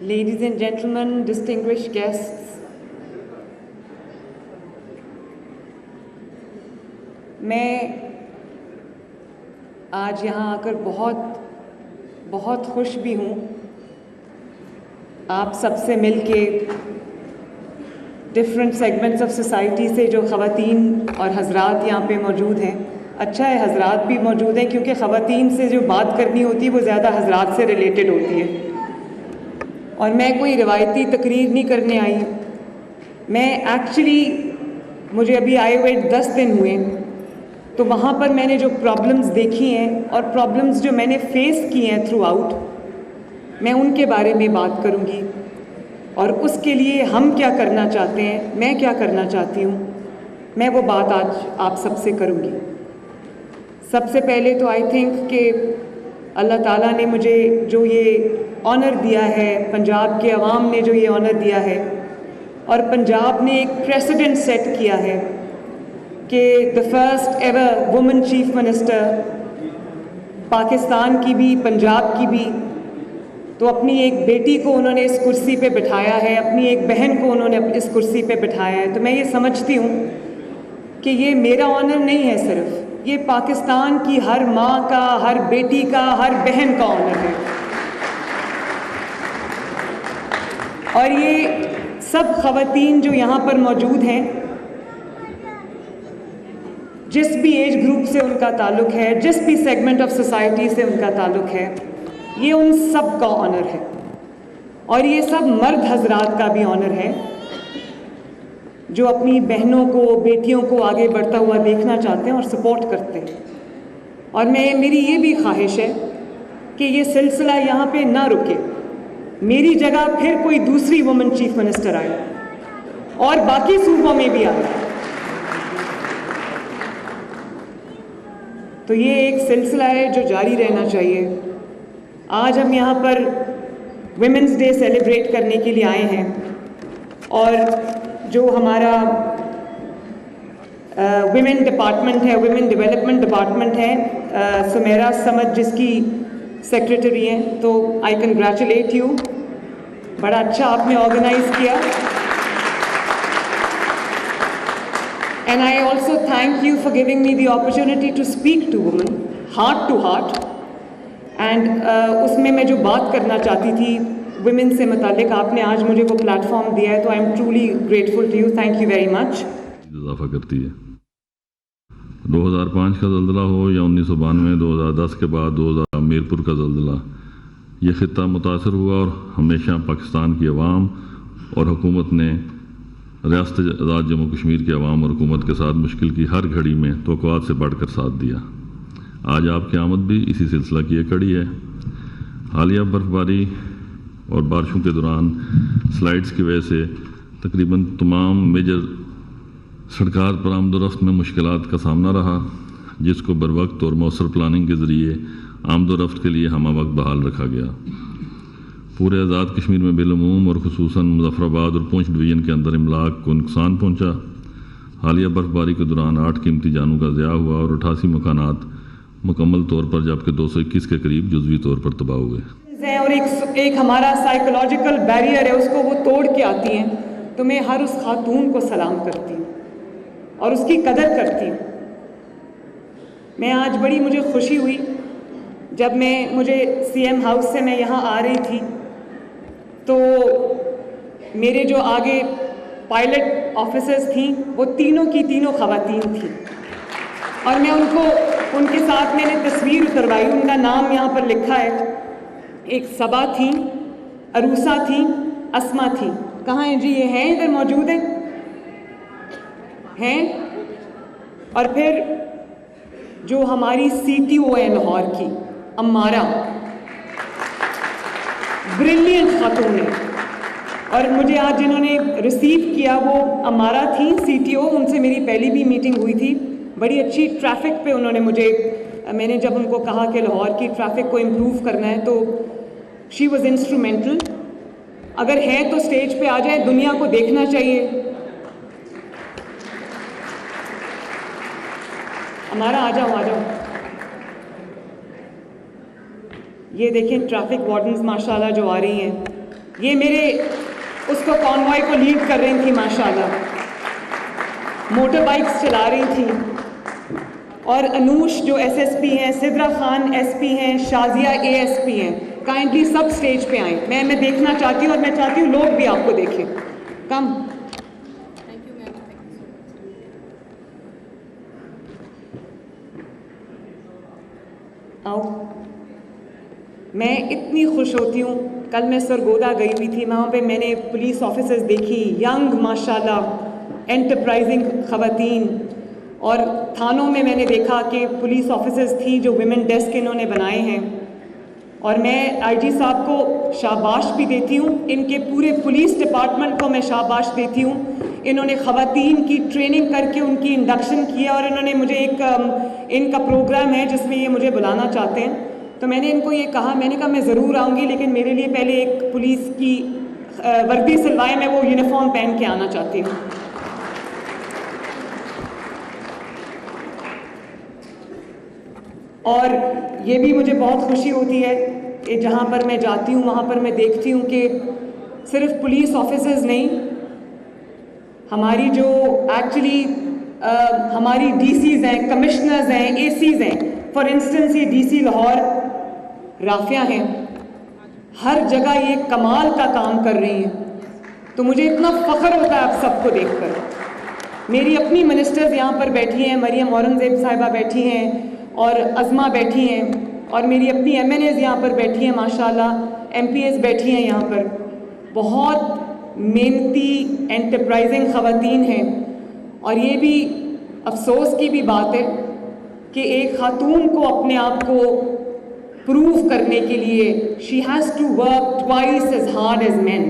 Ladies and gentlemen, distinguished guests, मैं आज यहाँ आकर बहुत खुश भी हूँ। आप सबसे मिलके डिफरेंट सेगमेंट्स ऑफ सोसाइटी से जो ख़वातीन और हज़रात यहाँ पे मौजूद हैं, अच्छा है हज़रात भी मौजूद हैं क्योंकि ख़वातीन से जो बात करनी होती है वो ज़्यादा हज़रात से रिलेटेड होती है। और मैं कोई रिवायती तकरीर नहीं करने आई, मुझे अभी आए हुए 10 दिन हुए, तो वहाँ पर मैंने जो प्रॉब्लम्स देखी हैं और प्रॉब्लम्स जो मैंने फेस की हैं थ्रू आउट, मैं उनके बारे में बात करूँगी और उसके लिए हम क्या करना चाहते हैं, मैं क्या करना चाहती हूँ, मैं वो बात आज आप सबसे करूँगी। सबसे पहले तो आई थिंक कि अल्लाह ताला ने मुझे जो ये ऑनर दिया है, पंजाब के अवाम ने जो ये ऑनर दिया है, और पंजाब ने एक प्रेसिडेंट सेट किया है कि the first ever women chief minister Pakistan की भी, पंजाब की भी, तो अपनी एक बेटी को उन्होंने इस कुर्सी पे बिठाया है, अपनी एक बहन को उन्होंने इस कुर्सी पे बिठाया है। तो मैं ये समझती हूँ कि ये मेरा ऑनर नहीं है सिर्फ, ये पाकिस्तान की हर माँ का, हर बेटी का, हर बहन का ऑनर है। और ये सब ख़वातीन जो यहाँ पर मौजूद हैं, जिस भी एज ग्रुप से उनका ताल्लुक़ है, जिस भी सेगमेंट ऑफ सोसाइटी से उनका ताल्लुक़ है, ये उन सब का ऑनर है। और ये सब मर्द हजरात का भी ऑनर है जो अपनी बहनों को, बेटियों को आगे बढ़ता हुआ देखना चाहते हैं और सपोर्ट करते हैं। और मेरी ये भी ख्वाहिश है कि ये सिलसिला यहाँ पे ना रुके, मेरी जगह फिर कोई दूसरी वुमेन चीफ मिनिस्टर आए और बाकी सूबों में भी आए, तो ये एक सिलसिला है जो जारी रहना चाहिए। आज हम यहाँ पर विमेंस डे सेलिब्रेट करने के लिए आए हैं और जो हमारा विमेन डिपार्टमेंट है, विमेन डेवलपमेंट डिपार्टमेंट है, सुमेरा समद जिसकी सेक्रेटरी हैं, तो आई कंग्रेचुलेट यू, बड़ा अच्छा आपने ऑर्गेनाइज किया। And I also thank you for giving me the opportunity to speak to women heart to heart. एंड उसमें मैं जो बात करना चाहती थी वुमेन से मुतालिक, आपने आज मुझे वो प्लेटफॉर्म दिया है, तो I am truly grateful to you, thank you very much. इजाफा करती है 2005 का ज़ल्ज़ला हो या 1992, 2010 के बाद 2000 मीरपुर का ज़ल्ज़ला, ये ख़ित्ता मुतासर हुआ और हमेशा पाकिस्तान की अवाम और हुकूमत ने रियासत आज़ाद जम्मू कश्मीर की अवाम और हुकूमत के साथ मुश्किल की हर घड़ी में तवक्कुआत से बढ़कर साथ दिया। आज आपकी आमद भी इसी सिलसिला की एक कड़ी है। हालिया बर्फबारी और बारिशों के दौरान स्लाइड्स की वजह से तकरीबन तमाम मेजर सड़कात पर आमदोरफ्त में मुश्किलात का सामना रहा, जिसको बरवक्त और मौसर प्लानिंग के ज़रिए आमदोरफ्त के लिए हमा वक्त बहाल रखा गया। पूरे आज़ाद कश्मीर में बिलूम और खुसूसन मुजफ्फराबाद और पूंछ डिवीज़न के अंदर इमलाक को नुकसान पहुँचा। हालिया बर्फबारी के दौरान 8 कीमती जानों का ज़िया हुआ और 88 मकानात मुकम्मल तौर पर, जबकि 221 के करीब जुज़वी तौर पर तबाह हुए। और एक हमारा साइकोलॉजिकल बैरियर है, उसको वो तोड़ के आती हैं, तो मैं हर उस खातून को सलाम करती हूँ और उसकी कदर करती हूँ। मैं आज मुझे खुशी हुई जब मुझे सीएम हाउस से मैं यहाँ आ रही थी, तो मेरे जो आगे पायलट ऑफिसर्स थी वो तीनों की तीनों ख़वातीन थी और मैं उनके साथ मैंने तस्वीर उतरवाई, उनका नाम यहाँ पर लिखा है। एक सबा थी, अरूसा थी, अस्मा थी। कहाँ हैं जी? ये हैं, इधर मौजूद हैं। और फिर जो हमारी सीटीओ है लाहौर की, अम्मारा, ब्रिलियंट खातून है। और मुझे आज जिन्होंने रिसीव किया वो अम्मारा थी, सीटीओ, उनसे मेरी पहली भी मीटिंग हुई थी। बड़ी अच्छी ट्रैफिक पे उन्होंने मैंने जब उनको कहा कि लाहौर की ट्रैफिक को इम्प्रूव करना है, तो शी वॉज इंस्ट्रूमेंटल। अगर है तो स्टेज पे आ जाए, दुनिया को देखना चाहिए। हमारा आ जाओ। ये देखें ट्रैफिक वार्डन्स माशाल्लाह जो आ रही हैं, ये मेरे उसको कॉन्वॉय को लीड कर रही थी माशाल्लाह, मोटर बाइक्स चला रही थी। और अनूश जो एसएसपी हैं, सिद्रा खान एसपी हैं, शाजिया एएसपी हैं, काइंडली सब स्टेज पे आए। मैं देखना चाहती हूँ और मैं चाहती हूँ लोग भी आपको देखें। कम आओ। मैं इतनी खुश होती हूँ, कल मैं सरगोदा गई हुई थी, वहाँ पे मैंने पुलिस ऑफिसर्स देखी, यंग माशाल्लाह एंटरप्राइजिंग ख़वातीन, और थानों में मैंने देखा कि पुलिस ऑफिसर्स थी जो विमेन डेस्क इन्होंने बनाए हैं। और मैं आईजी साहब को शाबाश भी देती हूँ, इनके पूरे पुलिस डिपार्टमेंट को मैं शाबाश देती हूँ। इन्होंने ख़वातीन की ट्रेनिंग करके उनकी इंडक्शन किया, और इन्होंने मुझे इनका प्रोग्राम है जिसमें ये मुझे बुलाना चाहते हैं। तो मैंने इनको ये कहा, मैंने कहा मैं ज़रूर आऊँगी, लेकिन मेरे लिए पहले एक पुलिस की वर्दी सिलवाए, मैं वो यूनिफॉर्म पहन के आना चाहती हूँ। और ये भी मुझे बहुत खुशी होती है कि जहाँ पर मैं जाती हूँ वहाँ पर मैं देखती हूँ कि सिर्फ पुलिस ऑफिसर्स नहीं, हमारी जो एक्चुअली हमारी डीसीज़ हैं, कमिश्नर्स हैं, एसीज़ हैं। फॉर इंस्टेंस ये डीसी लाहौर राफिया हैं, हर जगह ये कमाल का काम कर रही हैं। तो मुझे इतना फ़ख्र होता है आप सबको देखकर। मेरी अपनी मिनिस्टर्स यहाँ पर बैठी हैं, मरियम औरंगज़ेब साहिबा बैठी हैं, और अज़मा बैठी हैं, और मेरी अपनी एमएनएज़ यहाँ पर बैठी हैं माशाल्लाह, एमपीएस बैठी हैं यहाँ पर। बहुत मेहनती एंटरप्राइजिंग ख़वातीन हैं। और ये भी अफसोस की भी बात है कि एक ख़ातून को अपने आप को प्रूव करने के लिए she has to work twice as hard as man,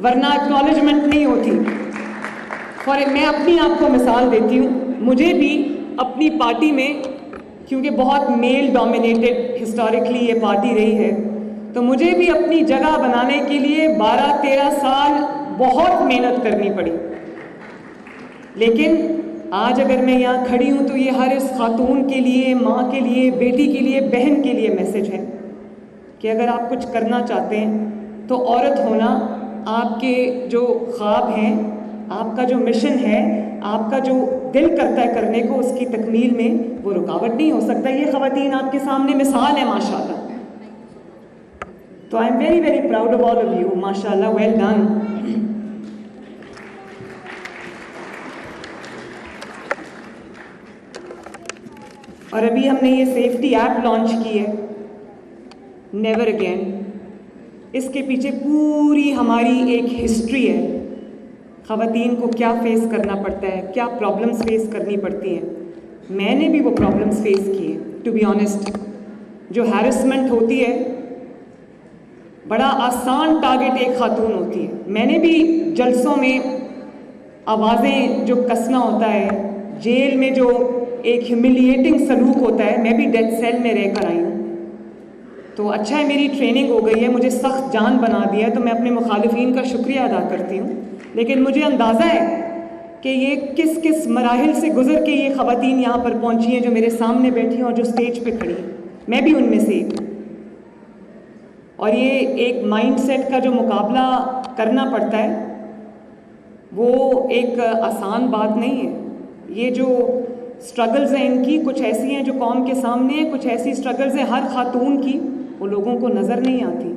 वरना एक्नॉलेजमेंट नहीं होती। और मैं अपनी आप को मिसाल देती हूँ, मुझे भी अपनी पार्टी में, क्योंकि बहुत मेल डोमिनेटेड हिस्टोरिकली ये पार्टी रही है, तो मुझे भी अपनी जगह बनाने के लिए 12-13 साल बहुत मेहनत करनी पड़ी। लेकिन आज अगर मैं यहाँ खड़ी हूँ तो ये हर इस खातून के लिए, माँ के लिए, बेटी के लिए, बहन के लिए मैसेज है कि अगर आप कुछ करना चाहते हैं तो औरत होना, आपके जो ख्वाब हैं, आपका जो मिशन है, आपका जो दिल करता है करने को, उसकी तकमील में वो रुकावट नहीं हो सकता। ये ख़वातीन आपके सामने मिसाल है माशाल्लाह। तो I am very very proud of all of you माशाल्लाह, वेल डन। और अभी हमने ये सेफ्टी ऐप लॉन्च की है, नेवर अगेन। इसके पीछे पूरी हमारी एक हिस्ट्री है, ख़वातीन को क्या फेस करना पड़ता है, क्या प्रॉब्लम्स फेस करनी पड़ती हैं। मैंने भी वो प्रॉब्लम्स फेस किए, टू बी ऑनेस्ट। जो हैरेसमेंट होती है, बड़ा आसान टारगेट एक खातून होती है। मैंने भी जलसों में आवाज़ें जो कसना होता है, जेल में जो एक ह्यूमिलिएटिंग सलूक होता है, मैं भी डेथ सेल में रह कर आई हूँ। तो अच्छा है मेरी ट्रेनिंग हो गई है, मुझे सख्त जान बना दिया है, तो मैं अपने मुखालिफिन का शुक्रिया अदा करती हूँ। लेकिन मुझे अंदाज़ा है कि ये किस किस मराहिल से गुजर के ये ख़वातीन यहाँ पर पहुँची हैं, जो मेरे सामने बैठी हैं और जो स्टेज पे खड़ी हैं। मैं भी उनमें से एक हूँ। और ये एक माइंडसेट का जो मुकाबला करना पड़ता है, वो एक आसान बात नहीं है। ये जो स्ट्रगल्स हैं इनकी, कुछ ऐसी हैं जो कौम के सामने हैं, कुछ ऐसी स्ट्रगल्स हैं हर खातून की, वो लोगों को नज़र नहीं आती।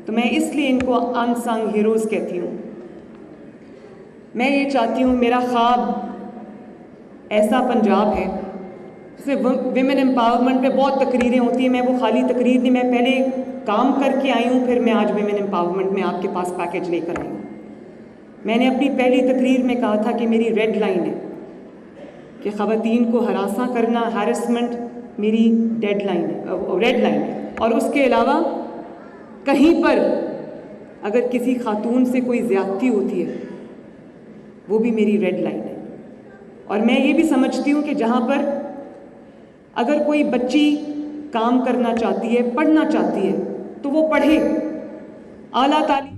तो मैं इसलिए इनको अनसंग हीरोज़ कहती हूँ। मैं ये चाहती हूँ, मेरा ख्वाब ऐसा पंजाब है जिसमें विमेन एम्पावरमेंट पे बहुत तकरीरें होती हैं। मैं वो खाली तकरीर नहीं, मैं पहले काम करके आई हूँ, फिर मैं आज विमेन एम्पावरमेंट में आपके पास पैकेज लेकर आई हूँ। मैंने अपनी पहली तकरीर में कहा था कि मेरी रेड लाइन है, कि ख़वातीन को हरासा करना, हैरेसमेंट मेरी रेड लाइन है। और उसके अलावा कहीं पर अगर किसी खातून से कोई ज़्यादती होती है, वो भी मेरी रेड लाइन है। और मैं ये भी समझती हूँ कि जहाँ पर अगर कोई बच्ची काम करना चाहती है, पढ़ना चाहती है, तो वो पढ़े, आला तालीम